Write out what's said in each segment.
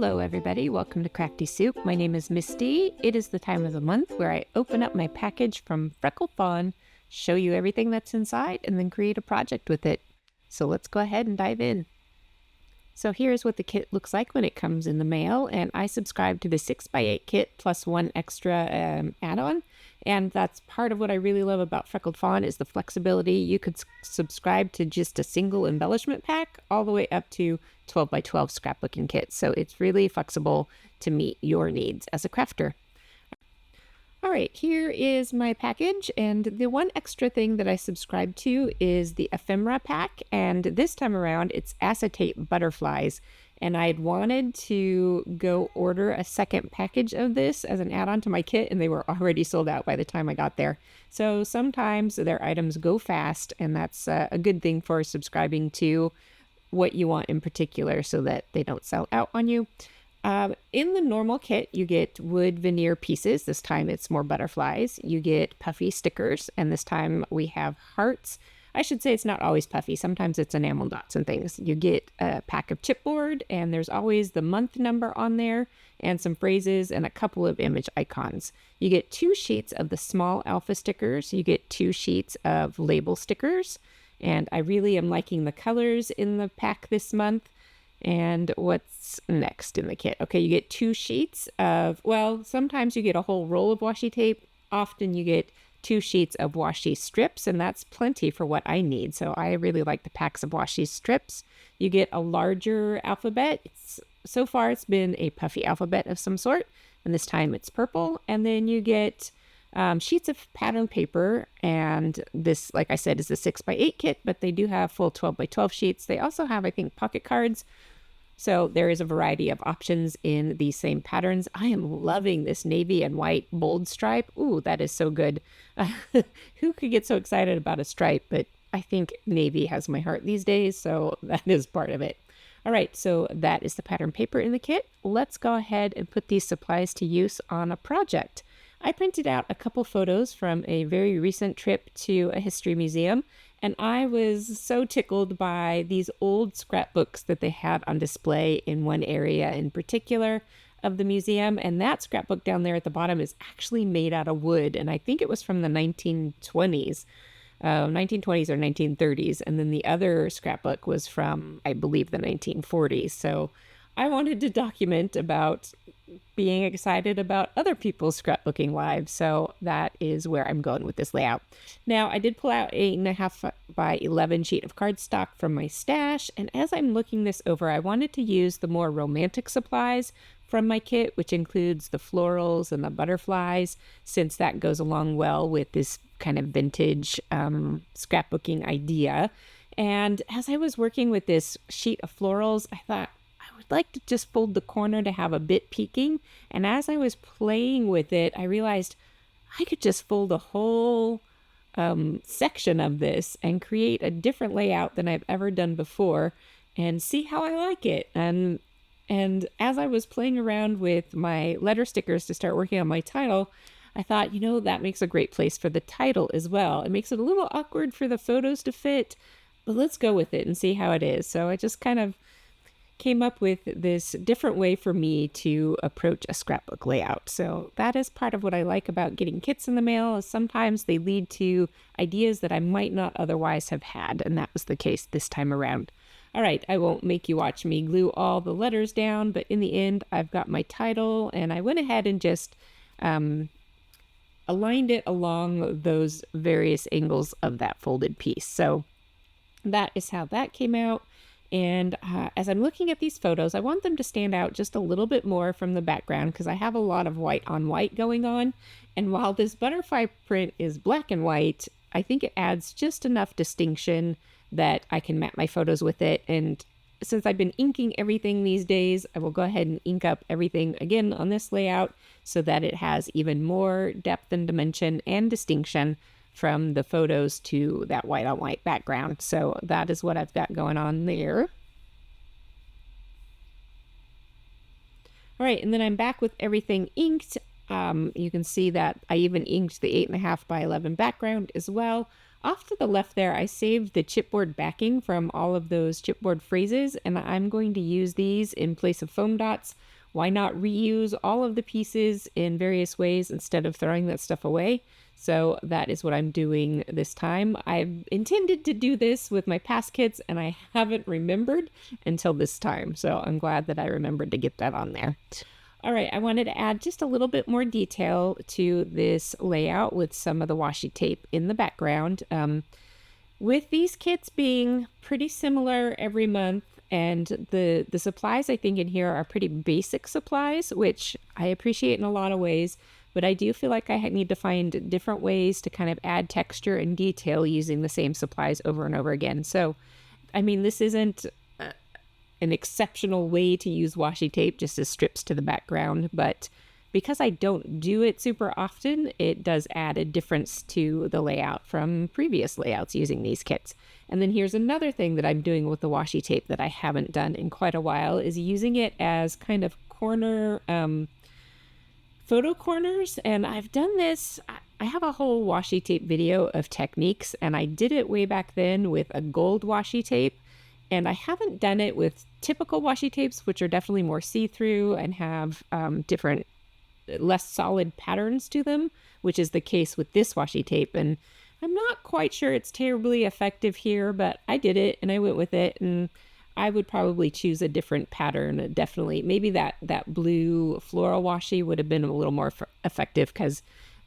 Hello everybody, welcome to Crafty Soup. My name is Misty. It is the time of the month where I open up my package from Freckled Fawn, show you everything that's inside, and then create a project with it. So let's go ahead and dive in. So here's what the kit looks like when it comes in the mail, and I subscribe to the 6x8 kit plus one extra add-on, and that's part of what I really love about Freckled Fawn is the flexibility. You could subscribe to just a single embellishment pack all the way up to 12x12 scrapbooking kit, so it's really flexible to meet your needs as a crafter. All right, here is my package, and the one extra thing that I subscribe to is the ephemera pack, and this time around it's acetate butterflies, and I had wanted to go order a second package of this as an add-on to my kit, and they were already sold out by the time I got there. So sometimes their items go fast, and that's a good thing for subscribing to what you want in particular so that they don't sell out on you. In the normal kit, you get wood veneer pieces. This time it's more butterflies. You get puffy stickers, and this time we have hearts. I should say it's not always puffy. Sometimes it's enamel dots and things. You get a pack of chipboard, and there's always the month number on there, and some phrases, and a couple of image icons. You get 2 sheets of the small alpha stickers. You get 2 sheets of label stickers, and I really am liking the colors in the pack this month. And what's next in the kit? Okay, you get 2 sheets of, well, sometimes you get a whole roll of washi tape. Often you get 2 sheets of washi strips, and that's plenty for what I need. So I really like the packs of washi strips. You get a larger alphabet. So far it's been a puffy alphabet of some sort, and this time it's purple. And then you get sheets of pattern paper, and this, like I said, is the 6x8 kit, but they do have full 12x12 sheets. They also have, I think, pocket cards. So there is a variety of options in these same patterns. I am loving this navy and white bold stripe. Ooh, that is so good. Who could get so excited about a stripe? But I think navy has my heart these days, so that is part of it. All right, so that is the pattern paper in the kit. Let's go ahead and put these supplies to use on a project. I printed out a couple photos from a very recent trip to a history museum, and I was so tickled by these old scrapbooks that they had on display in one area in particular of the museum. And that scrapbook down there at the bottom is actually made out of wood, and I think it was from the 1920s or 1930s. And then the other scrapbook was from, I believe, the 1940s. So I wanted to document about being excited about other people's scrapbooking lives. So that is where I'm going with this layout. Now, I did pull out a 8.5 by 11 sheet of cardstock from my stash. And as I'm looking this over, I wanted to use the more romantic supplies from my kit, which includes the florals and the butterflies, since that goes along well with this kind of vintage scrapbooking idea. And as I was working with this sheet of florals, I thought, like to just fold the corner to have a bit peeking, and as I was playing with it, I realized I could just fold a whole section of this and create a different layout than I've ever done before and see how I like it. And as I was playing around with my letter stickers to start working on my title, I thought, that makes a great place for the title as well. It makes it a little awkward for the photos to fit, but let's go with it and see how it is. So I just kind of came up with this different way for me to approach a scrapbook layout. So that is part of what I like about getting kits in the mail, is sometimes they lead to ideas that I might not otherwise have had, and that was the case this time around. All right, I won't make you watch me glue all the letters down, but in the end, I've got my title, and I went ahead and just aligned it along those various angles of that folded piece. So that is how that came out. And as I'm looking at these photos, I want them to stand out just a little bit more from the background because I have a lot of white on white going on. And while this butterfly print is black and white, I think it adds just enough distinction that I can map my photos with it. And since I've been inking everything these days, I will go ahead and ink up everything again on this layout so that it has even more depth and dimension and distinction from the photos to that white on white background. So that is what I've got going on there. All right, and then I'm back with everything inked. You can see that I even inked the 8.5 by 11 background as well. Off to the left there, I saved the chipboard backing from all of those chipboard phrases, and I'm going to use these in place of foam dots. Why not reuse all of the pieces in various ways instead of throwing that stuff away? So that is what I'm doing this time. I've intended to do this with my past kits, and I haven't remembered until this time. So I'm glad that I remembered to get that on there. All right, I wanted to add just a little bit more detail to this layout with some of the washi tape in the background. With these kits being pretty similar every month, and the supplies I think in here are pretty basic supplies, which I appreciate in a lot of ways, but I do feel like I need to find different ways to kind of add texture and detail using the same supplies over and over again. So, I mean, this isn't an exceptional way to use washi tape just as strips to the background, but because I don't do it super often, it does add a difference to the layout from previous layouts using these kits. And then here's another thing that I'm doing with the washi tape that I haven't done in quite a while, is using it as kind of corner photo corners. And I've done this, I have a whole washi tape video of techniques, and I did it way back then with a gold washi tape. And I haven't done it with typical washi tapes, which are definitely more see-through and have different, less solid patterns to them, which is the case with this washi tape. And I'm not quite sure it's terribly effective here, but I did it and I went with it. And I would probably choose a different pattern, definitely. Maybe that blue floral washi would have been a little more effective, because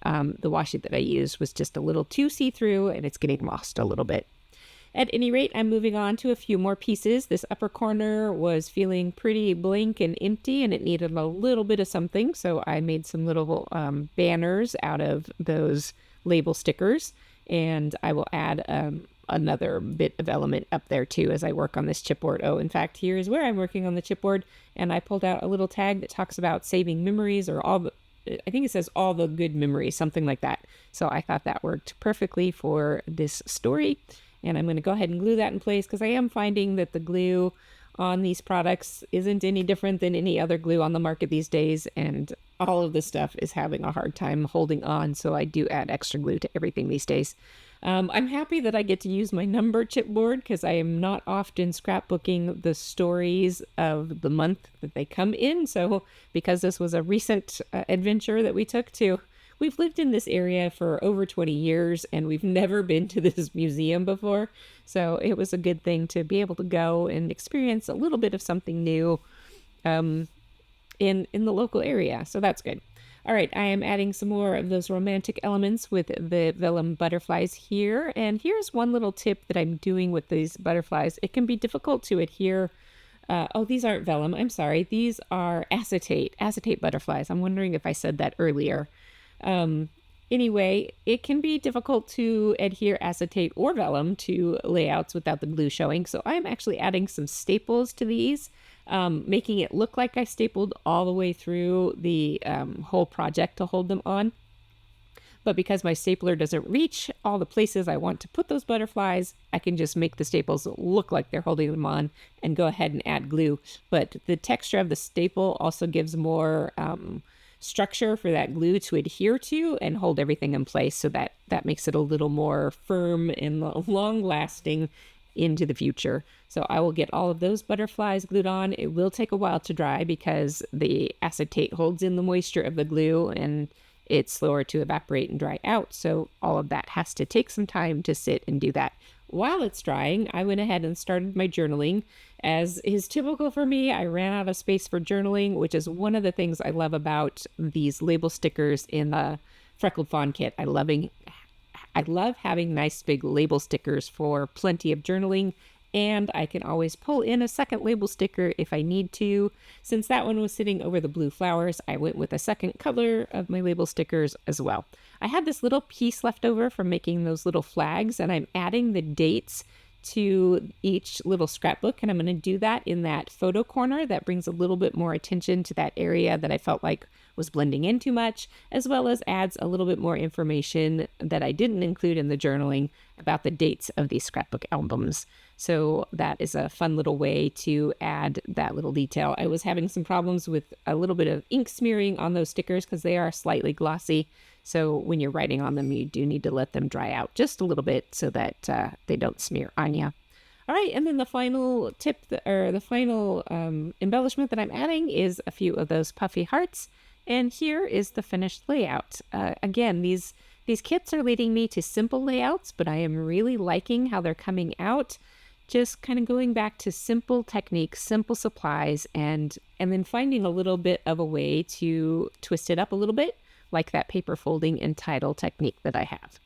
the washi that I used was just a little too see-through and it's getting lost a little bit. At any rate, I'm moving on to a few more pieces. This upper corner was feeling pretty blank and empty, and it needed a little bit of something, so I made some little banners out of those label stickers, and I will add another bit of element up there too as I work on this chipboard. Oh, in fact, here is where I'm working on the chipboard, and I pulled out a little tag that talks about saving memories, or I think it says all the good memories, something like that. So I thought that worked perfectly for this story. And I'm going to go ahead and glue that in place, because I am finding that the glue on these products isn't any different than any other glue on the market these days. And all of this stuff is having a hard time holding on. So I do add extra glue to everything these days. I'm happy that I get to use my number chipboard, because I am not often scrapbooking the stories of the month that they come in. So because this was a recent adventure that we took to, we've lived in this area for over 20 years and we've never been to this museum before. So it was a good thing to be able to go and experience a little bit of something new in the local area. So that's good. All right, I am adding some more of those romantic elements with the vellum butterflies here. And here's one little tip that I'm doing with these butterflies. It can be difficult to adhere. Oh, these aren't vellum. I'm sorry. These are acetate butterflies. I'm wondering if I said that earlier. Anyway, it can be difficult to adhere acetate or vellum to layouts without the glue showing. So I'm actually adding some staples to these, making it look like I stapled all the way through the whole project to hold them on. But because my stapler doesn't reach all the places I want to put those butterflies, I can just make the staples look like they're holding them on and go ahead and add glue. But the texture of the staple also gives more structure for that glue to adhere to and hold everything in place, so that makes it a little more firm and long lasting into the future. So I will get all of those butterflies glued on. It will take a while to dry because the acetate holds in the moisture of the glue and it's slower to evaporate and dry out. So all of that has to take some time to sit and do that. While it's drying, I went ahead and started my journaling. As is typical for me, I ran out of space for journaling, which is one of the things I love about these label stickers in the Freckled Fawn Kit. I love having nice big label stickers for plenty of journaling, and I can always pull in a second label sticker if I need to. Since that one was sitting over the blue flowers, I went with a second color of my label stickers as well. I had this little piece left over from making those little flags, and I'm adding the dates to each little scrapbook, and I'm going to do that in that photo corner. That brings a little bit more attention to that area that I felt like was blending in too much, as well as adds a little bit more information that I didn't include in the journaling about the dates of these scrapbook albums. So that is a fun little way to add that little detail. I was having some problems with a little bit of ink smearing on those stickers because they are slightly glossy. So when you're writing on them, you do need to let them dry out just a little bit so that they don't smear on you. All right, and then the final tip, or the final embellishment that I'm adding is a few of those puffy hearts. And here is the finished layout. Again, these kits are leading me to simple layouts, but I am really liking how they're coming out. Just kind of going back to simple techniques, simple supplies, and then finding a little bit of a way to twist it up a little bit, like that paper folding and title technique that I have.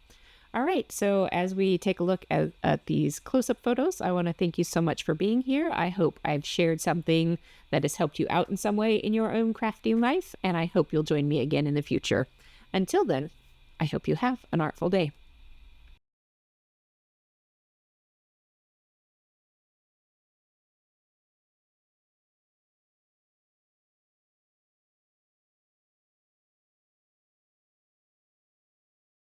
All right, so as we take a look at these close-up photos, I want to thank you so much for being here. I hope I've shared something that has helped you out in some way in your own crafting life, and I hope you'll join me again in the future. Until then, I hope you have an artful day.